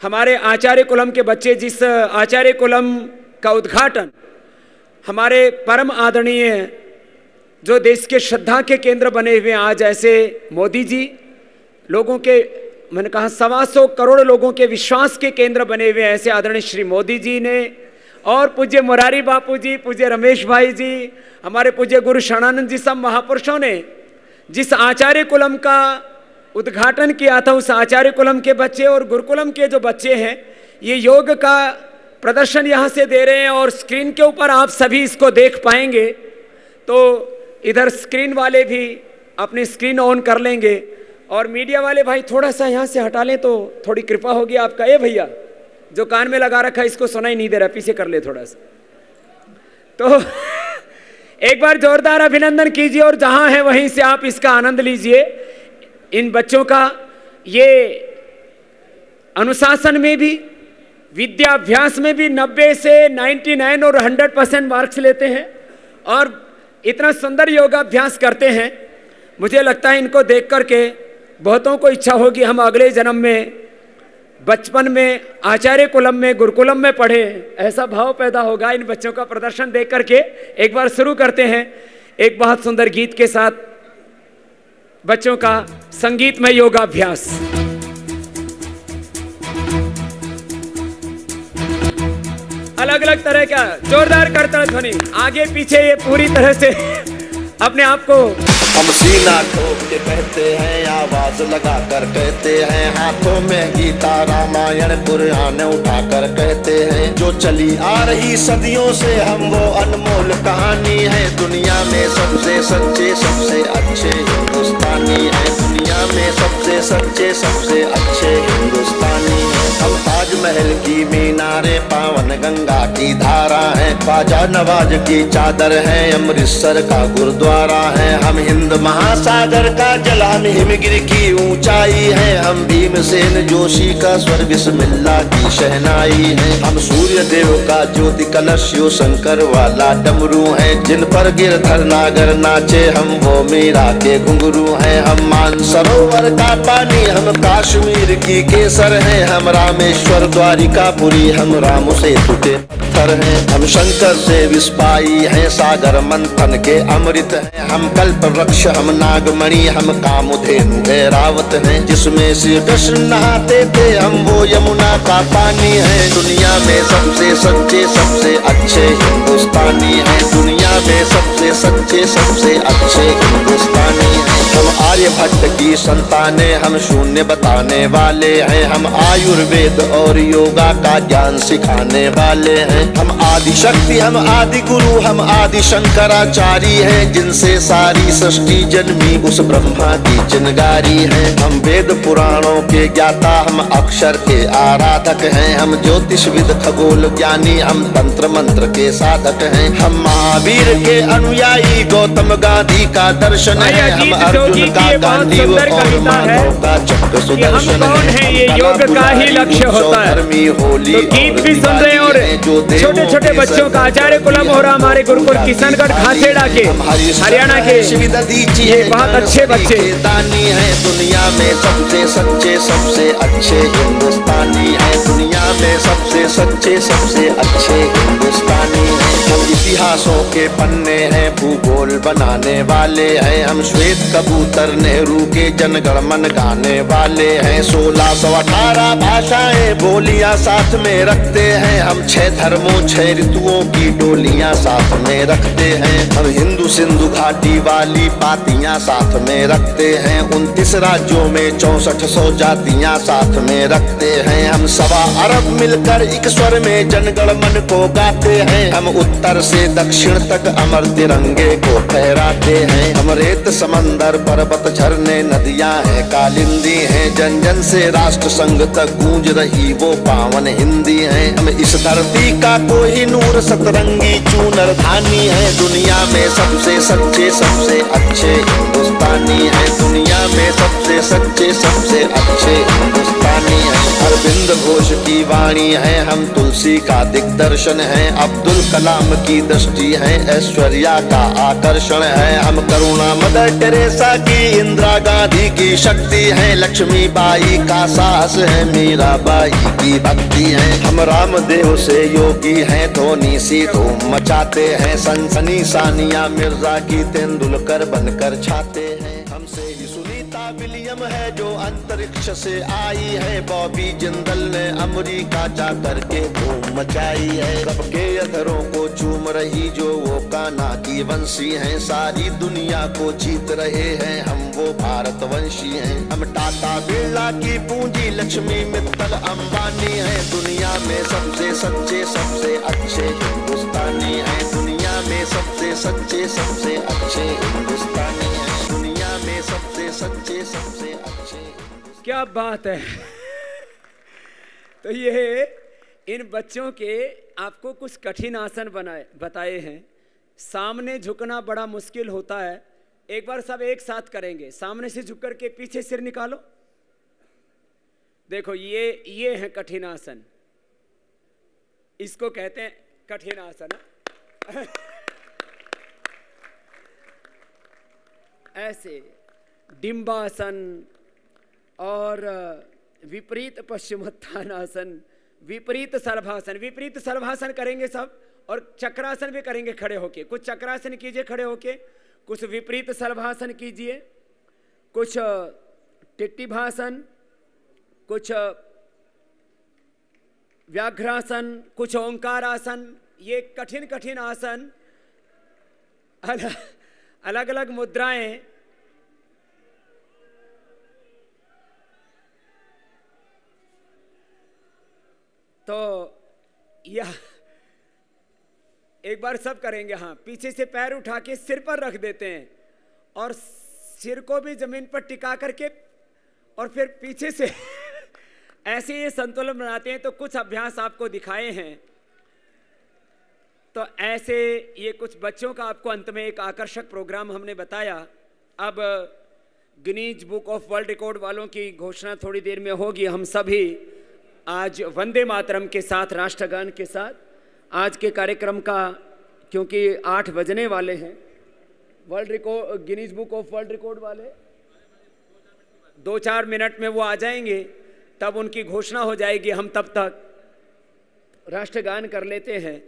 हमारे आचार्य कुलम के बच्चे, जिस आचार्य कुलम का उद्घाटन हमारे परम आदरणीय जो देश के श्रद्धा के केंद्र बने हुए आज ऐसे मोदी जी, लोगों के, मैंने कहा 125 करोड़ लोगों के विश्वास के केंद्र बने हुए ऐसे आदरणीय श्री मोदी जी ने, और पूज्य मुरारी बापू जी, पूज्य रमेश भाई जी, हमारे पूज्य गुरु शरणानंद जी, सब महापुरुषों ने जिस आचार्य कुलम का उद्घाटन किया था, उस आचार्य कुलम के बच्चे और गुरुकुलम के जो बच्चे हैं ये योग का प्रदर्शन यहाँ से दे रहे हैं। और स्क्रीन के ऊपर आप सभी इसको देख पाएंगे, तो इधर स्क्रीन वाले भी अपनी स्क्रीन ऑन कर लेंगे, और मीडिया वाले भाई थोड़ा सा यहाँ से हटा लें तो थोड़ी कृपा होगी आपका। ये भैया जो कान में लगा रखा है इसको सुनाई नहीं दे रहा, पीछे कर ले थोड़ा सा। तो एक बार जोरदार अभिनंदन कीजिए और जहाँ है वहीं से आप इसका आनंद लीजिए। इन बच्चों का ये अनुशासन में भी, विद्याभ्यास में भी 90 से 99 और 100% मार्क्स लेते हैं और इतना सुंदर योगाभ्यास करते हैं। मुझे लगता है इनको देख करके बहुतों को इच्छा होगी हम अगले जन्म में बचपन में आचार्य कुलम में, गुरुकुलम में पढ़े, ऐसा भाव पैदा होगा इन बच्चों का प्रदर्शन देख करके। एक बार शुरू करते हैं एक बहुत सुंदर गीत के साथ बच्चों का संगीतमय योगाभ्यास। अलग अलग तरह का जोरदार करतल ध्वनि, आगे पीछे ये पूरी तरह से अपने आप को हम सीना ठोक के कहते हैं, आवाज लगा कर कहते हैं, हाथों में गीता रामायण कुरान उठा कर कहते हैं, जो चली आ रही सदियों से हम वो अनमोल कहानी है। दुनिया में सबसे सच्चे सबसे अच्छे हिंदुस्तानी है, दुनिया में सबसे सच्चे सबसे अच्छे हिंदुस्तानी है। हम ताजमहल की मीनारे, पावन गंगा की धारा है, ख्वाजा नवाज की चादर है, अमृतसर का गुरुद्वारा है। हम हिंद महासागर का जल, हम हिमगिरी की ऊंचाई है, हम भीमसेन जोशी का स्वर बिस्मिल्लाह की शहनाई है। हम सूर्य देव का ज्योति कलश, शिव शंकर वाला डमरू है, जिन पर गिरधर नागर नाचे हम वो मीरा के घुंघरू हैं। हम मानसरोवर का पानी, हम कश्मीर की केसर है, हम रामेश्वर द्वारिकापुरी, हम राम से टूटे पत्थर हैं। हम शंकर से विस्पाई है, सागर मंथन के अमृत है। हम कल्प वृक्ष, हम नागमणि, हम कामधेनु ऐरावत हैं, जिसमें श्री कृष्ण नहाते थे, हम वो यमुना का पानी है। दुनिया में सबसे सच्चे सबसे अच्छे हिंदुस्तानी है, दुनिया में सबसे सच्चे सबसे अच्छे हिंदुस्तानी है। हम आर्यभट्ट की संताने, हम शून्य बताने वाले हैं, हम आयुर्वेद और योगा का ज्ञान सिखाने वाले हैं। हम आदि शक्ति, हम आदि गुरु, हम आदि शंकराचार्य हैं, जिनसे सारी सृष्टि जन्मी उस ब्रह्मा की चिनगारी है। हम वेद पुराणों के ज्ञाता, हम अक्षर के आराधक हैं, हम ज्योतिषविद खगोल ज्ञानी, हम तंत्र मंत्र के साधक हैं। हम महावीर के अनुयायी, गौतम गांधी का दर्शन है, हम अर्जुन का गांधी और माधव का चक्र सुदर्शन है। ये योग का ही लक्ष्य होता है। होली तो गीत भी सुन रहे हैं और छोटे छोटे बच्चों का आचार्य कुलम हो रहा हमारे गुरुकुल किशनगढ़ खासेड़ा के हरियाणा के ये बहुत अच्छे बच्चे दानी है। दुनिया में सबसे सच्चे सबसे अच्छे हिंदुस्तानी है, दुनिया में सबसे सच्चे सबसे अच्छे हिंदुस्तानी है। हम इतिहासों के पन्ने हैं, भूगोल बनाने वाले हैं, हम श्वेत कबूतर नेहरू के जनगण मन गाने वाले हैं। 1618 भाषाएं बोलियां साथ में रखते हैं, हम 6 धर्मों 6 ऋतुओं की डोलियां साथ में रखते हैं। हम हिंदू सिंधु घाटी वाली पातियां साथ में रखते हैं, 29 राज्यों में 6400 जातियां साथ में रखते हैं। हम 1.25 अरब मिलकर एक स्वर में जनगण मन को गाते हैं, हम उत्तर से दक्षिण तक अमर तिरंगे को फहराते हैं। हम रेत समंदर पर्वत झरने नदियां हैं कालिंदी हैं, जन जन से राष्ट्र संघ तक गूंज रही वो पावन हिंदी है। हम इस धरती का कोहिनूर सतरंगी चूनर धानी है, दुनिया में सबसे सच्चे सबसे अच्छे हिंदुस्तानी है, दुनिया में सबसे सच्चे सबसे अच्छे हिंदुस्तानी है। अरविंद घोष की वाणी है, हम तुलसी का दिग्दर्शन है, अब्दुल कलाम की दृष्टि है, ऐश्वर्या का आकर्षण है। हम करुणा मदर टेरेसा की, इंदिरा गांधी की शक्ति है, लक्ष्मीबाई का साहस है, मीराबाई ही की भक्ति है। हम रामदेव से योगी हैं, धोनी सी धूम मचाते हैं। सनसनी सानिया मिर्जा की तेंदुलकर बनकर छाते हैं। हमसे ही सुनीता विलियम है जो अंतरिक्ष से आई है। बॉबी जिंदल ने अमेरिका जा करके धूम मचाई है। सबके अधरों को चूम रही जो वो कान्हा की वंशी हैं। सारी दुनिया को जीत रहे हैं हम वो भारतवंशी हैं। हम टाटा बिरला की पूंजी लक्ष्मी मित्तल अंबानी है। दुनिया में सबसे सच्चे सबसे अच्छे हिंदुस्तानी हैं। दुनिया में सबसे सच्चे सबसे अच्छे हिंदुस्तानी हैं। दुनिया में सबसे सच्चे सबसे अच्छे। क्या बात है। तो ये इन बच्चों के आपको कुछ कठिन आसन बताए हैं। सामने झुकना बड़ा मुश्किल होता है। एक बार सब एक साथ करेंगे। सामने से झुक करके पीछे सिर निकालो। देखो ये है कठिन आसन। इसको कहते हैं कठिन आसन। ऐसे डिंबासन और विपरीत पश्चिमोत्थानासन, विपरीत सर्वासन। विपरीत सर्वासन करेंगे सब, और चक्रासन भी करेंगे खड़े होके। कुछ चक्रासन कीजिए खड़े होके, कुछ विपरीत सर्वासन कीजिए, कुछ टिट्टिभासन, कुछ व्याघ्रासन, कुछ ओंकार आसन। ये कठिन कठिन आसन, अलग अलग मुद्राएं। तो यह एक बार सब करेंगे। हाँ, पीछे से पैर उठा के सिर पर रख देते हैं और सिर को भी जमीन पर टिका करके और फिर पीछे से ऐसे ये संतुलन बनाते हैं। तो कुछ अभ्यास आपको दिखाए हैं। तो ऐसे ये कुछ बच्चों का आपको अंत में एक आकर्षक प्रोग्राम हमने बताया। अब Guinness book of world record वालों की घोषणा थोड़ी देर में होगी। हम सभी आज वंदे मातरम के साथ, राष्ट्रगान के साथ आज के कार्यक्रम का, क्योंकि 8 बजने वाले हैं, world record Guinness book of world record वाले 2-4 मिनट में वो आ जाएंगे, तब उनकी घोषणा हो जाएगी। हम तब तक राष्ट्रगान कर लेते हैं।